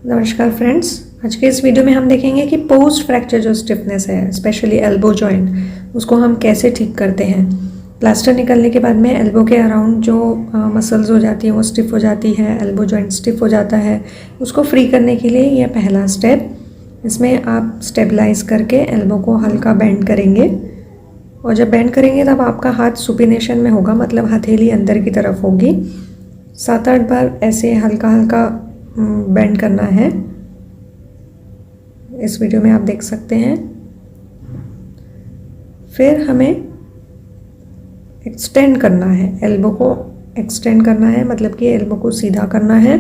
नमस्कार फ्रेंड्स। आज के इस वीडियो में हम देखेंगे कि पोस्ट फ्रैक्चर जो स्टिफनेस है, स्पेशली एल्बो जॉइंट, उसको हम कैसे ठीक करते हैं। प्लास्टर निकलने के बाद में एल्बो के अराउंड जो मसल्स हो जाती हैं वो स्टिफ हो जाती है, एल्बो जॉइंट स्टिफ हो जाता है। उसको फ्री करने के लिए यह पहला स्टेप। इसमें आप स्टेबलाइज करके एल्बो को हल्का बेंड करेंगे, और जब बेंड करेंगे तब आपका हाथ सुपिनेशन में होगा, मतलब हथेली अंदर की तरफ होगी। 7-8 बार ऐसे हल्का हल्का बेंड करना है। इस वीडियो में आप देख सकते हैं। फिर हमें एक्सटेंड करना है, एल्बो को एक्सटेंड करना है, मतलब कि एल्बो को सीधा करना है।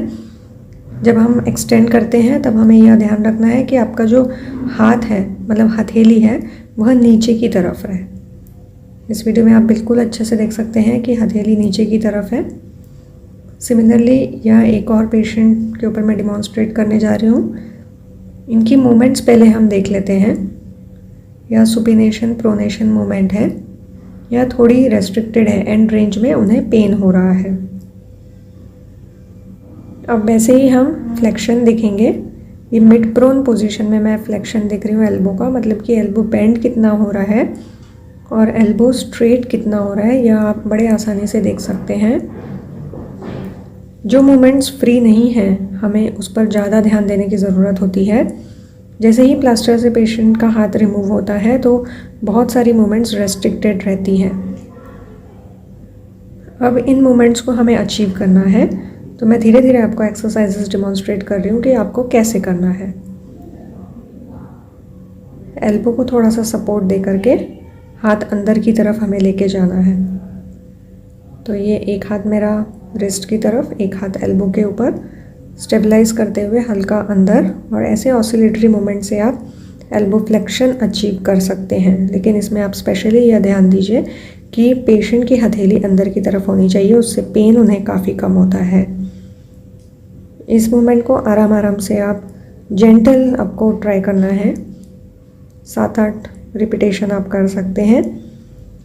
जब हम एक्सटेंड करते हैं तब हमें यह ध्यान रखना है कि आपका जो हाथ है, मतलब हथेली है, वह नीचे की तरफ रहे। इस वीडियो में आप बिल्कुल अच्छे से देख सकते हैं कि हथेली नीचे की तरफ है। सिमिलरली यह एक और पेशेंट के ऊपर मैं डिमॉन्स्ट्रेट करने जा रही हूँ। इनकी मूवमेंट्स पहले हम देख लेते हैं। यह सुपिनेशन प्रोनेशन मूवमेंट है, यह थोड़ी रेस्ट्रिक्टेड है, एंड रेंज में उन्हें पेन हो रहा है। अब वैसे ही हम फ्लेक्शन देखेंगे। ये मिड प्रोन पोजीशन में मैं फ्लेक्शन देख रही हूँ एल्बो का, मतलब कि एल्बो बेंड कितना हो रहा है और एल्बो स्ट्रेट कितना हो रहा है, यह आप बड़े आसानी से देख सकते हैं। जो मूवमेंट्स फ्री नहीं हैं, हमें उस पर ज़्यादा ध्यान देने की ज़रूरत होती है। जैसे ही प्लास्टर से पेशेंट का हाथ रिमूव होता है तो बहुत सारी मूवमेंट्स रेस्ट्रिक्टेड रहती हैं। अब इन मूवमेंट्स को हमें अचीव करना है, तो मैं धीरे धीरे आपको एक्सरसाइजेस डिमॉन्स्ट्रेट कर रही हूँ कि आपको कैसे करना है। एल्बो को थोड़ा सा सपोर्ट दे करके हाथ अंदर की तरफ हमें लेके जाना है। तो ये एक हाथ मेरा रिस्ट की तरफ, एक हाथ एल्बो के ऊपर, स्टेबलाइज करते हुए हल्का अंदर, और ऐसे ऑसिलेटरी मूवमेंट से आप एल्बो फ्लेक्शन अचीव कर सकते हैं। लेकिन इसमें आप स्पेशली यह ध्यान दीजिए कि पेशेंट की हथेली अंदर की तरफ होनी चाहिए, उससे पेन उन्हें काफ़ी कम होता है। इस मूवमेंट को आराम आराम से आप जेंटल आपको ट्राई करना है। 7-8 रिपीटेशन आप कर सकते हैं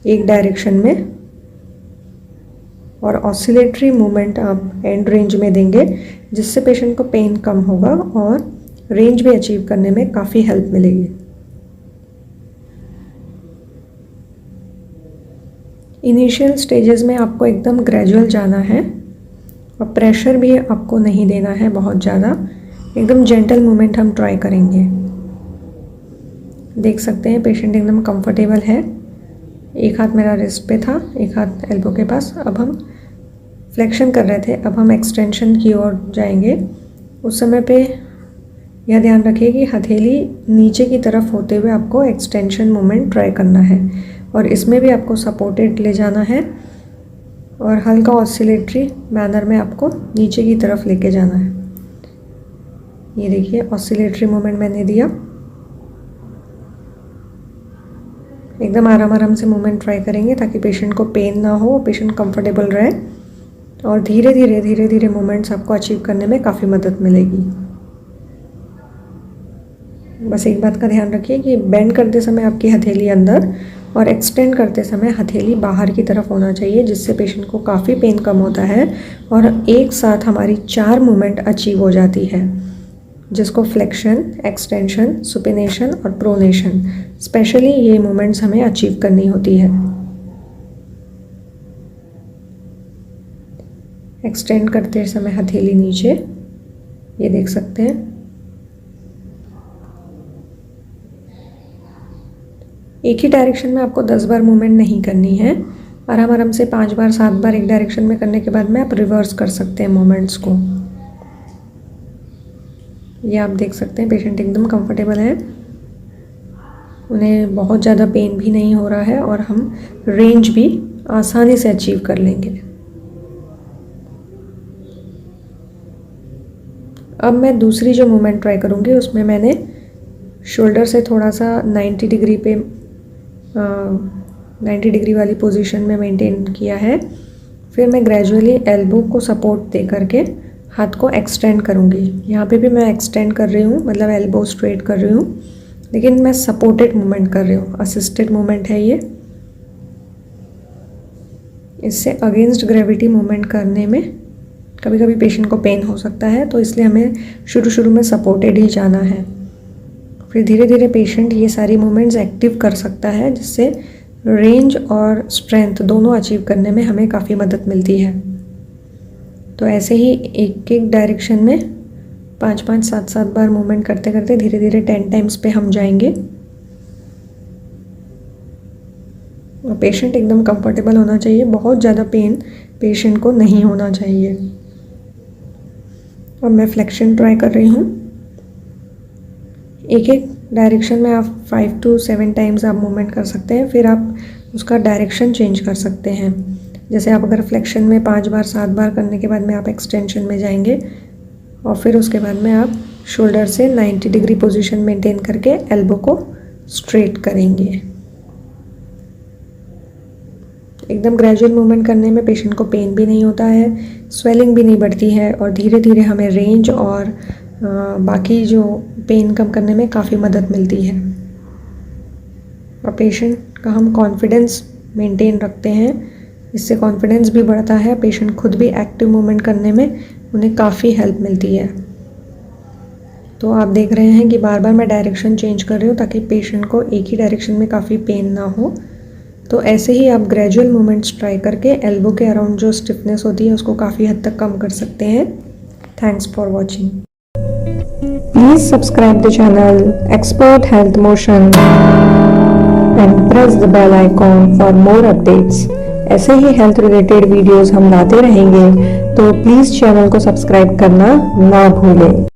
एक डायरेक्शन में, और ऑसिलेटरी मूवमेंट आप एंड रेंज में देंगे, जिससे पेशेंट को पेन कम होगा और रेंज भी अचीव करने में काफ़ी हेल्प मिलेगी। इनिशियल स्टेजेस में आपको एकदम ग्रेजुअल जाना है, और प्रेशर भी आपको नहीं देना है बहुत ज़्यादा। एकदम जेंटल मूवमेंट हम ट्राई करेंगे। देख सकते हैं पेशेंट एकदम कंफर्टेबल है। एक हाथ मेरा रिस्ट पे था, एक हाथ एल्बो के पास। अब हम फ्लेक्शन कर रहे थे, अब हम एक्सटेंशन की ओर जाएंगे। उस समय पे यह ध्यान रखिए कि हथेली नीचे की तरफ होते हुए आपको एक्सटेंशन मूवमेंट ट्राई करना है, और इसमें भी आपको सपोर्टेड ले जाना है, और हल्का ऑसिलेटरी मैनर में आपको नीचे की तरफ लेके जाना है। ये देखिए ऑसिलेटरी मूवमेंट मैंने दिया। एकदम आराम आराम से मूवमेंट ट्राई करेंगे ताकि पेशेंट को पेन ना हो, पेशेंट कंफर्टेबल रहे, और धीरे धीरे मूवमेंट्स आपको अचीव करने में काफ़ी मदद मिलेगी। बस एक बात का ध्यान रखिए कि बेंड करते समय आपकी हथेली अंदर और एक्सटेंड करते समय हथेली बाहर की तरफ होना चाहिए, जिससे पेशेंट को काफ़ी पेन कम होता है, और एक साथ हमारी 4 मूवमेंट अचीव हो जाती है, जिसको फ्लेक्शन, एक्सटेंशन, सुपिनेशन और प्रोनेशन, स्पेशली ये मूवमेंट्स हमें अचीव करनी होती है। एक्सटेंड करते समय हथेली नीचे, ये देख सकते हैं। एक ही डायरेक्शन में आपको 10 बार मूवमेंट नहीं करनी है। आराम आराम से 5 बार 7 बार एक डायरेक्शन में करने के बाद में आप रिवर्स कर सकते हैं मूवमेंट्स को। ये आप देख सकते हैं पेशेंट एकदम कंफर्टेबल है, उन्हें बहुत ज़्यादा पेन भी नहीं हो रहा है, और हम रेंज भी आसानी से अचीव कर लेंगे। अब मैं दूसरी जो मूवमेंट ट्राई करूँगी उसमें मैंने शोल्डर से थोड़ा सा 90 डिग्री पे 90 डिग्री वाली पोजीशन में मेंटेन किया है। फिर मैं ग्रेजुअली एल्बो को सपोर्ट दे करके हाथ को एक्सटेंड करूँगी। यहाँ पे भी मैं एक्सटेंड कर रही हूँ, मतलब एल्बो स्ट्रेट कर रही हूँ, लेकिन मैं सपोर्टेड मूवमेंट कर रही हूँ, असिस्टेड मूवमेंट है ये। इससे अगेंस्ट ग्रेविटी मूवमेंट करने में कभी कभी पेशेंट को पेन हो सकता है, तो इसलिए हमें शुरू में सपोर्टेड ही जाना है। फिर धीरे धीरे पेशेंट ये सारी मूवमेंट्स एक्टिव कर सकता है, जिससे रेंज और स्ट्रेंथ दोनों अचीव करने में हमें काफ़ी मदद मिलती है। तो ऐसे ही एक एक डायरेक्शन में 5-5, 7-7 बार मूवमेंट करते करते धीरे धीरे 10 टाइम्स पे हम जाएंगे। और पेशेंट एकदम कंफर्टेबल होना चाहिए, बहुत ज़्यादा पेन पेशेंट को नहीं होना चाहिए। और मैं फ्लेक्शन ट्राई कर रही हूँ। एक एक डायरेक्शन में आप 5 to 7 टाइम्स आप मूवमेंट कर सकते हैं, फिर आप उसका डायरेक्शन चेंज कर सकते हैं। जैसे आप अगर फ्लेक्शन में 5 बार 7 बार करने के बाद में आप एक्सटेंशन में जाएंगे, और फिर उसके बाद में आप शोल्डर से 90 डिग्री पोजीशन मेंटेन करके एल्बो को स्ट्रेट करेंगे। एकदम ग्रेजुअल मूवमेंट करने में पेशेंट को पेन भी नहीं होता है, स्वेलिंग भी नहीं बढ़ती है, और धीरे धीरे हमें रेंज और बाकी जो पेन कम करने में काफ़ी मदद मिलती है। और पेशेंट का हम कॉन्फिडेंस मेंटेन रखते हैं, इससे कॉन्फिडेंस भी बढ़ता है, पेशेंट खुद भी एक्टिव मूवमेंट करने में उन्हें काफ़ी हेल्प मिलती है। तो आप देख रहे हैं कि बार बार मैं डायरेक्शन चेंज कर रही हूँ ताकि पेशेंट को एक ही डायरेक्शन में काफ़ी पेन ना हो। तो ऐसे ही आप ग्रेजुअल मूवमेंट्स ट्राई करके एल्बो के अराउंड जो स्टिफनेस होती है उसको काफ़ी हद तक कम कर सकते हैं। Thanks for watching. Please subscribe the channel expert health motion and press the bell icon for more updates. ऐसे ही हेल्थ रिलेटेड वीडियोस हम लाते रहेंगे, तो प्लीज़ चैनल को सब्सक्राइब करना ना भूलें।